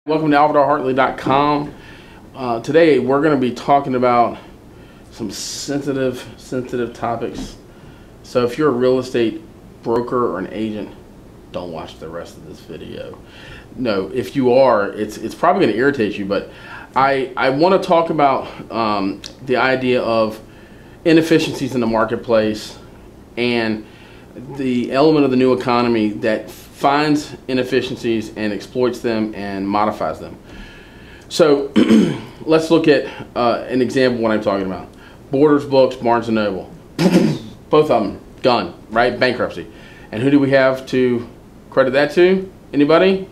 Welcome to alvardohartley.com. Today we're going to be talking about some sensitive topics. So if you're a real estate broker or an agent, don't watch the rest of this video. No, if you are, it's probably going to irritate you, but I want to talk about the idea of inefficiencies in the marketplace and the element of the new economy that finds inefficiencies and exploits them and modifies them. So let's look at an example of what I'm talking about. Borders Books, Barnes & Noble. Both of them gone, right? Bankruptcy. And who do we have to credit that to? Anybody?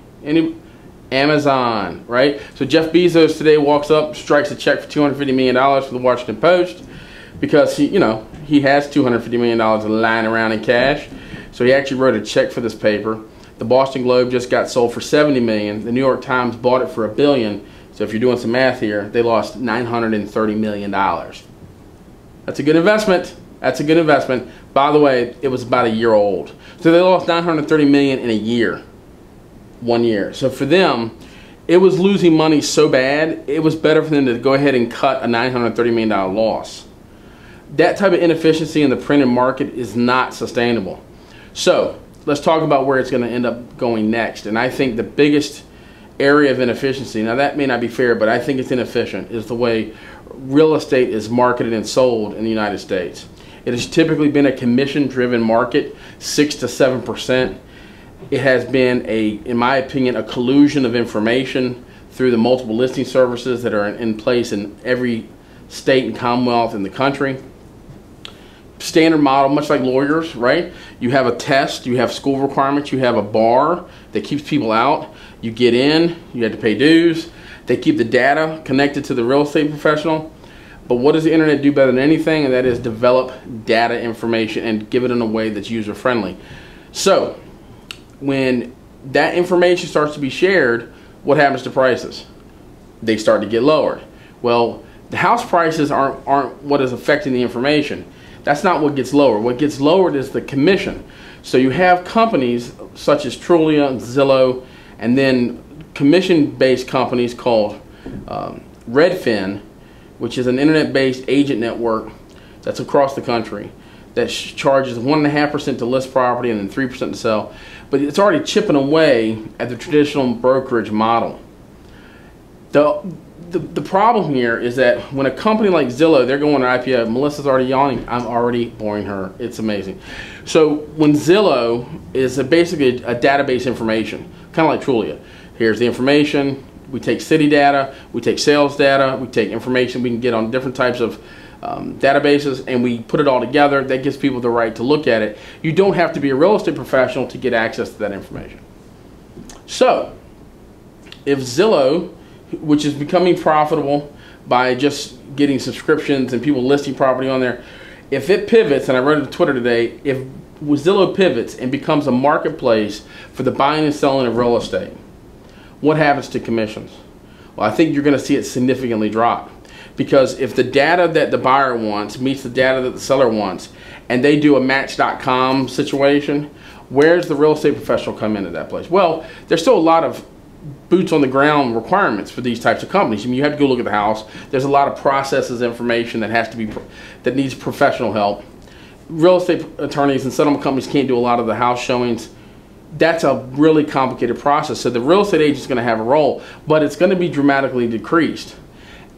Amazon, right? So Jeff Bezos today walks up, strikes a check for $250 million for the Washington Post because he has $250 million lying around in cash. So he actually wrote a check for this paper. The Boston Globe just got sold for $70 million. The New York Times bought it for $1 billion. So if you're doing some math here, they lost $930 million. That's a good investment. That's a good investment. By the way, it was about a year old. So they lost $930 million in a year. 1 year. So for them, it was losing money so bad, it was better for them to go ahead and cut a $930 million loss. That type of inefficiency in the printed market is not sustainable. So let's talk about where it's going to end up going next. And I think the biggest area of inefficiency, now that may not be fair, but I think it's inefficient, is the way real estate is marketed and sold in the United States. It has typically been a commission-driven market, 6 to 7%. It has been, in my opinion, a collusion of information through the multiple listing services that are in place in every state and commonwealth in the country. Standard model, much like lawyers, right? You have a test, you have school requirements, you have a bar that keeps people out. You get in, you have to pay dues. They keep the data connected to the real estate professional. But what does the internet do better than anything? And that is develop data information and give it in a way that's user-friendly. So when that information starts to be shared, what happens to prices? They start to get lowered. Well, the house prices aren't what is affecting the information. That's not what gets lowered. What gets lowered is the commission. So you have companies such as Trulia, Zillow, and then commission-based companies called Redfin, which is an internet-based agent network that's across the country that charges 1.5% to list property and then 3% to sell. But it's already chipping away at the traditional brokerage model. The problem here is that when a company like Zillow, they're going to IPO, Melissa's already yawning, I'm already boring her, it's amazing. So when Zillow is basically a database information, kind of like Trulia. Here's the information, we take city data, we take sales data, we take information we can get on different types of databases, and we put it all together. That gives people the right to look at it. You don't have to be a real estate professional to get access to that information. So if Zillow, which is becoming profitable by just getting subscriptions and people listing property on there, if it pivots, and I wrote it on Twitter today, if Zillow pivots and becomes a marketplace for the buying and selling of real estate, what happens to commissions? Well, I think you're going to see it significantly drop. Because if the data that the buyer wants meets the data that the seller wants, and they do a Match.com situation, where's the real estate professional come into that place? Well, there's still a lot of boots on the ground requirements for these types of companies. I mean, you have to go look at the house. There's a lot of processes, information that needs professional help. Real estate attorneys and settlement companies can't do a lot of the house showings. That's a really complicated process. So the real estate agent is going to have a role, but it's going to be dramatically decreased.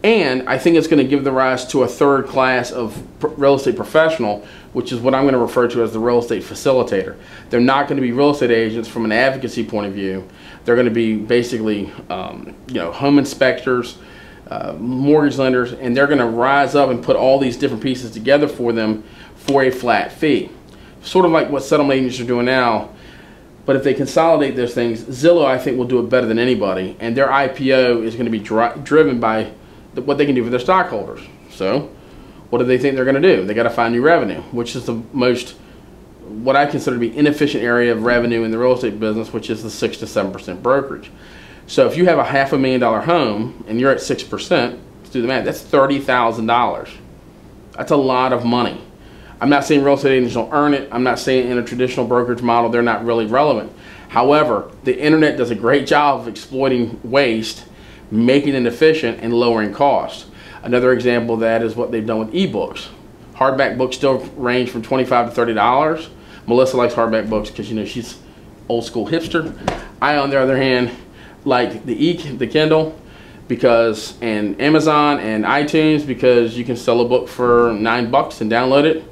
And I think it's going to give the rise to a third class of real estate professional, which is what I'm going to refer to as the real estate facilitator. They're not going to be real estate agents from an advocacy point of view. They're going to be basically, home inspectors, mortgage lenders, and they're going to rise up and put all these different pieces together for them for a flat fee. Sort of like what settlement agents are doing now. But if they consolidate those things, Zillow, I think, will do it better than anybody. And their IPO is going to be driven by what they can do for their stockholders. So what do they think they're going to do? They got to find new revenue, which is the most, what I consider to be inefficient area of revenue in the real estate business, which is the 6 to 7% brokerage. So if you have a $500,000 home and you're at 6%, let's do the math, that's $30,000. That's a lot of money. I'm not saying real estate agents don't earn it. I'm not saying in a traditional brokerage model they're not really relevant. However, the internet does a great job of exploiting waste, making it efficient, and lowering costs. Another example of that is what they've done with ebooks. Hardback books still range from $25 to $30. Melissa likes hardback books because, you know, she's old school hipster. I, on the other hand, like the Kindle because, and Amazon and iTunes, because you can sell a book for $9 and download it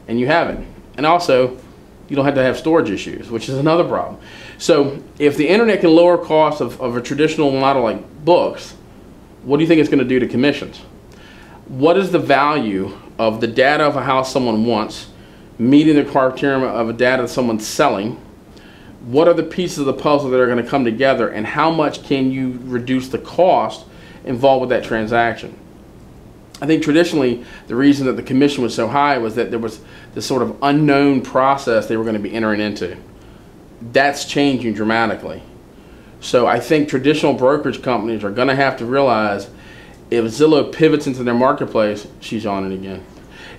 and you have it. And also, you don't have to have storage issues, which is another problem. So if the internet can lower costs of a traditional model like books, what do you think it's going to do to commissions? What is the value of the data of a house someone wants, meeting the criteria of a data someone's selling? What are the pieces of the puzzle that are going to come together, and how much can you reduce the cost involved with that transaction? I think traditionally the reason that the commission was so high was that there was this sort of unknown process they were going to be entering into. That's changing dramatically. So I think traditional brokerage companies are going to have to realize, if Zillow pivots into their marketplace, she's on it again.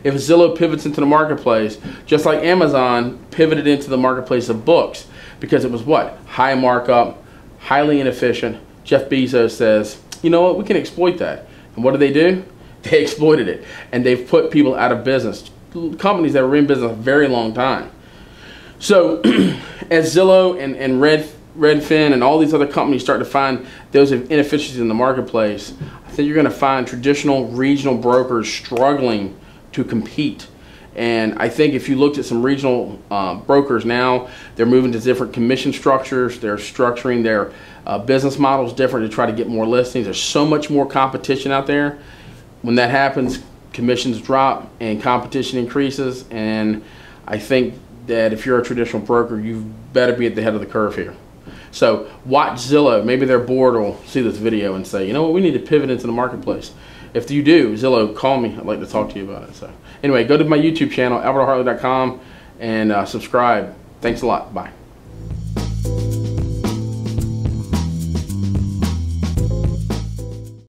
If Zillow pivots into the marketplace, just like Amazon pivoted into the marketplace of books, because it was what? High markup, highly inefficient. Jeff Bezos says, you know what, we can exploit that. And what do? They exploited it. And they've put people out of business. Companies that were in business a very long time. So as Zillow and Redfin and all these other companies start to find those inefficiencies in the marketplace, I think you're going to find traditional regional brokers struggling to compete. And I think if you looked at some regional brokers now, they're moving to different commission structures. They're structuring their business models different to try to get more listings. There's so much more competition out there. When that happens, commissions drop and competition increases. And I think that if you're a traditional broker, you better be at the head of the curve here. So watch Zillow. Maybe their board will see this video and say, you know what, we need to pivot into the marketplace. If you do, Zillow, call me. I'd like to talk to you about it. So anyway, go to my YouTube channel, albertohartley.com, and subscribe. Thanks a lot. Bye.